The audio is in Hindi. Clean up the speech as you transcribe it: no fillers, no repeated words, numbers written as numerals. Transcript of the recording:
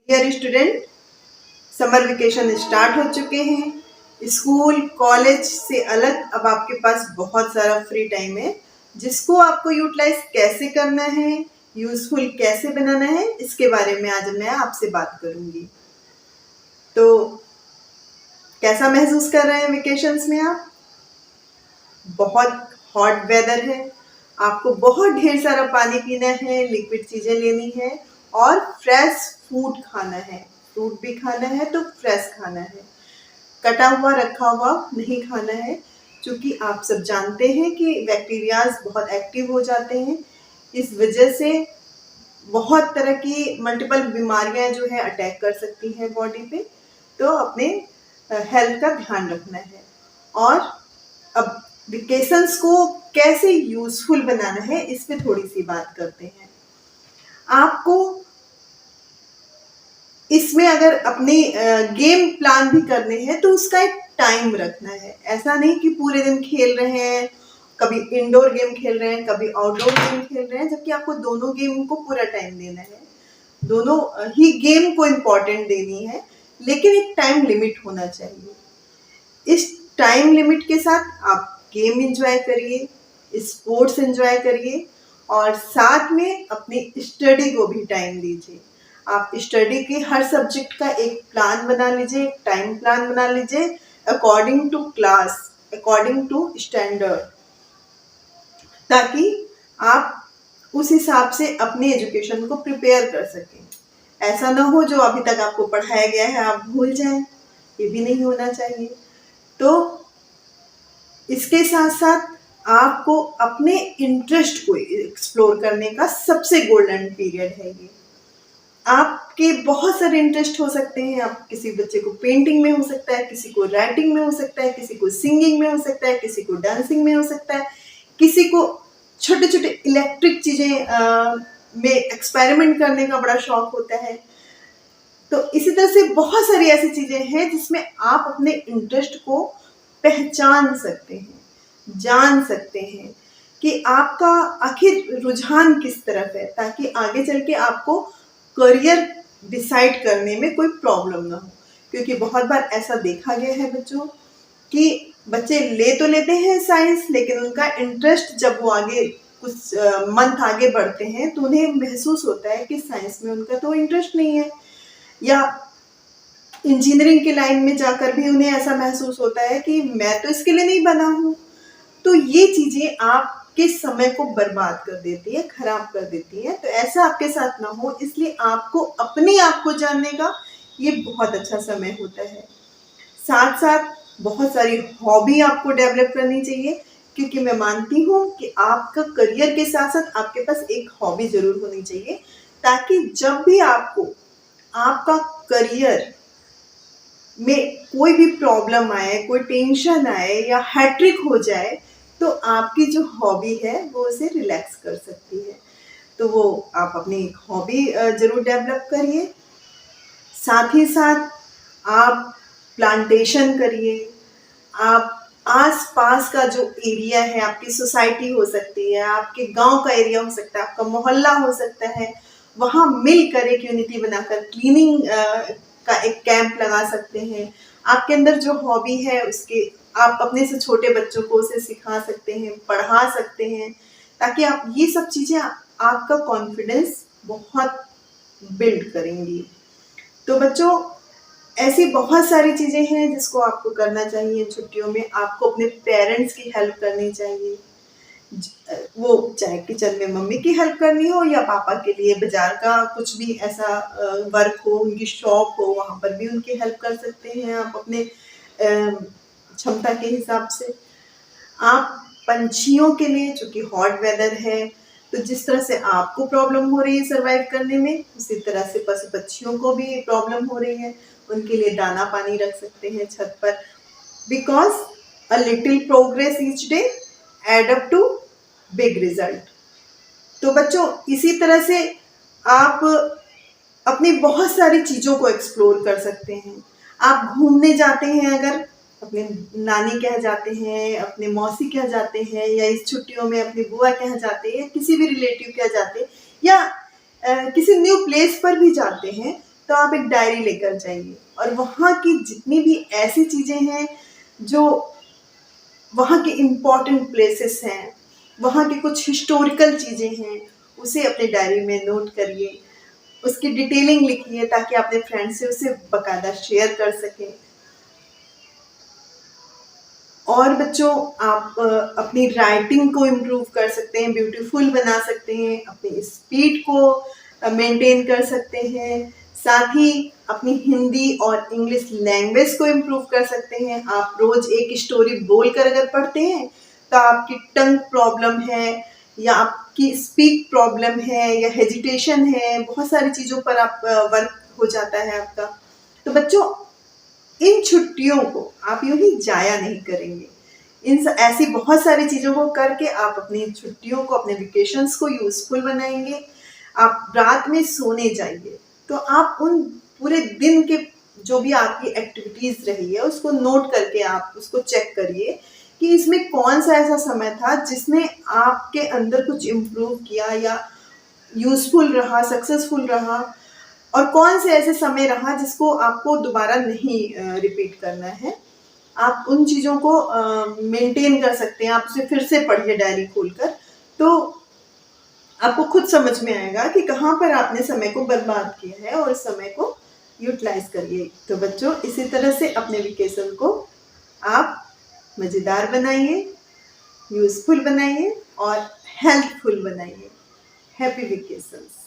Dear student, summer vacation start हो चुके हैं। स्कूल कॉलेज से अलग अब आपके पास बहुत सारा फ्री टाइम है, जिसको आपको यूटिलाइज कैसे करना है, यूजफुल कैसे बनाना है, इसके बारे में आज मैं आपसे बात करूंगी। तो कैसा महसूस कर रहे हैं वेकेशंस में आप? बहुत हॉट वेदर है, आपको बहुत ढेर सारा पानी पीना है, लिक्विड चीज़ें लेनी है और फ्रेश फूड खाना है। फ्रूट भी खाना है तो फ्रेश खाना है, कटा हुआ रखा हुआ नहीं खाना है, क्योंकि आप सब जानते हैं कि बैक्टीरियाज बहुत एक्टिव हो जाते हैं। इस वजह से बहुत तरह की मल्टीपल बीमारियां जो है अटैक कर सकती हैं बॉडी पे। तो अपने हेल्थ का ध्यान रखना है। और अब वेकेशंस को कैसे यूजफुल बनाना है, इस पे थोड़ी सी बात करते हैं। आपको इसमें अगर अपने गेम प्लान भी करने हैं तो उसका एक टाइम रखना है। ऐसा नहीं कि पूरे दिन खेल रहे हैं, कभी इंडोर गेम खेल रहे हैं, कभी आउटडोर गेम खेल रहे हैं, जबकि आपको दोनों गेम को पूरा टाइम देना है। दोनों ही गेम को इम्पोर्टेंट देनी है, लेकिन एक टाइम लिमिट होना चाहिए। इस टाइम लिमिट के साथ आप गेम एंजॉय करिए, स्पोर्ट्स एंजॉय करिए और साथ में अपनी स्टडी को भी टाइम दीजिए। आप स्टडी के हर सब्जेक्ट का एक प्लान बना लीजिए, एक टाइम प्लान बना लीजिए, according to class, according to standard, ताकि आप उस हिसाब से अपनी एजुकेशन को प्रिपेयर कर सकें। ऐसा ना हो जो अभी तक आपको पढ़ाया गया है आप भूल जाएं, ये भी नहीं होना चाहिए। तो इसके साथ साथ आपको अपने इंटरेस्ट को एक्सप्लोर करने का सबसे गोल्डन पीरियड है ये। आपके बहुत सारे इंटरेस्ट हो सकते हैं। आप किसी बच्चे को पेंटिंग में हो सकता है, किसी को राइटिंग में हो सकता है, किसी को सिंगिंग में हो सकता है, किसी को डांसिंग में हो सकता है, किसी को छोटे छोटे इलेक्ट्रिक चीज़ें में एक्सपेरिमेंट करने का बड़ा शौक होता है। तो इसी तरह से बहुत सारी ऐसी चीज़ें हैं जिसमें आप अपने इंटरेस्ट को पहचान सकते हैं, जान सकते हैं कि आपका आखिर रुझान किस तरफ है, ताकि आगे चल के आपको करियर डिसाइड करने में कोई प्रॉब्लम ना हो। क्योंकि बहुत बार ऐसा देखा गया है बच्चों कि बच्चे ले तो लेते हैं साइंस, लेकिन उनका इंटरेस्ट जब वो आगे कुछ मंथ आगे बढ़ते हैं तो उन्हें महसूस होता है कि साइंस में उनका तो इंटरेस्ट नहीं है, या इंजीनियरिंग के लाइन में जाकर भी उन्हें ऐसा महसूस होता है कि मैं तो इसके लिए नहीं बना हूँ। तो ये चीज़ें आपके समय को बर्बाद कर देती है, खराब कर देती है। तो ऐसा आपके साथ ना हो, इसलिए आपको अपने आप को जानने का ये बहुत अच्छा समय होता है। साथ साथ बहुत सारी हॉबी आपको डेवलप करनी चाहिए, क्योंकि मैं मानती हूँ कि आपका करियर के साथ साथ आपके पास एक हॉबी जरूर होनी चाहिए, ताकि जब भी आपको आपका करियर में कोई भी प्रॉब्लम आए, कोई टेंशन आए या हैट्रिक हो जाए, तो आपकी जो हॉबी है वो उसे रिलैक्स कर सकती है। तो वो आप अपनी एक हॉबी जरूर डेवलप करिए। साथ ही साथ आप प्लांटेशन करिए। आप आस पास का जो एरिया है, आपकी सोसाइटी हो सकती है, आपके गांव का एरिया हो सकता है, आपका मोहल्ला हो सकता है, वहाँ मिलकर एक यूनिटी बनाकर क्लीनिंग का एक कैंप लगा सकते हैं। आपके अंदर जो हॉबी है उसके आप अपने से छोटे बच्चों को उसे सिखा सकते हैं, पढ़ा सकते हैं, ताकि आप ये सब चीज़ें आपका कॉन्फिडेंस बहुत बिल्ड करेंगी। तो बच्चों, ऐसी बहुत सारी चीज़ें हैं जिसको आपको करना चाहिए छुट्टियों में। आपको अपने पेरेंट्स की हेल्प करनी चाहिए, वो चाहे किचन में मम्मी की हेल्प करनी हो या पापा के लिए बाजार का कुछ भी ऐसा वर्क हो, उनकी शॉप हो, वहाँ पर भी उनकी हेल्प कर सकते हैं आप अपने क्षमता के हिसाब से। आप पंछियों के लिए, चूंकि हॉट वेदर है, तो जिस तरह से आपको प्रॉब्लम हो रही है सरवाइव करने में, उसी तरह से पशु पक्षियों को भी प्रॉब्लम हो रही है। उनके लिए दाना पानी रख सकते हैं छत पर, because a little progress each day add up to big result. तो बच्चों, इसी तरह से आप अपनी बहुत सारी चीज़ों को एक्सप्लोर कर सकते हैं। आप घूमने जाते हैं, अगर अपने नानी के यहाँ जाते हैं, अपने मौसी के यहाँ जाते हैं, या इस छुट्टियों में अपनी बुआ के यहाँ जाते हैं, किसी भी रिलेटिव के यहाँ जाते हैं, या किसी न्यू प्लेस पर भी जाते हैं, तो आप एक डायरी लेकर जाइए और वहाँ की जितनी भी ऐसी चीज़ें हैं जो वहाँ के इम्पॉर्टेंट प्लेसेस हैं, वहाँ की कुछ हिस्टोरिकल चीज़ें हैं, उसे अपने डायरी में नोट करिए, उसकी डिटेलिंग लिखिए ताकि अपने फ्रेंड से उसे बाकायदा शेयर कर सकें। और बच्चों, आप अपनी राइटिंग को इम्प्रूव कर सकते हैं, ब्यूटीफुल बना सकते हैं, अपनी स्पीड को मेंटेन कर सकते हैं, साथ ही अपनी हिंदी और इंग्लिश लैंग्वेज को इम्प्रूव कर सकते हैं। आप रोज एक स्टोरी बोलकर अगर पढ़ते हैं तो आपकी टंग प्रॉब्लम है या आपकी स्पीक प्रॉब्लम है या हेजिटेशन है, बहुत सारी चीज़ों पर आप वर्क हो जाता है आपका। तो बच्चों, इन छुट्टियों को आप यूं ही जाया नहीं करेंगे। ऐसी बहुत सारी चीज़ों को करके आप अपनी छुट्टियों को, अपने वेकेशंस को यूज़फुल बनाएंगे। आप रात में सोने जाइए तो आप उन पूरे दिन के जो भी आपकी एक्टिविटीज़ रही है उसको नोट करके आप उसको चेक करिए कि इसमें कौन सा ऐसा समय था जिसने आपके अंदर कुछ इम्प्रूव किया या यूज़फुल रहा, सक्सेसफुल रहा, और कौन से ऐसे समय रहा जिसको आपको दोबारा नहीं रिपीट करना है। आप उन चीज़ों को मेंटेन कर सकते हैं। आप उसे फिर से पढ़िए डायरी खोलकर, तो आपको खुद समझ में आएगा कि कहाँ पर आपने समय को बर्बाद किया है और इस समय को यूटिलाइज करिए। तो बच्चों, इसी तरह से अपने वेकेशन को आप मज़ेदार बनाइए, यूज़फुल बनाइए और हेल्पफुल बनाइए। Happy vacations.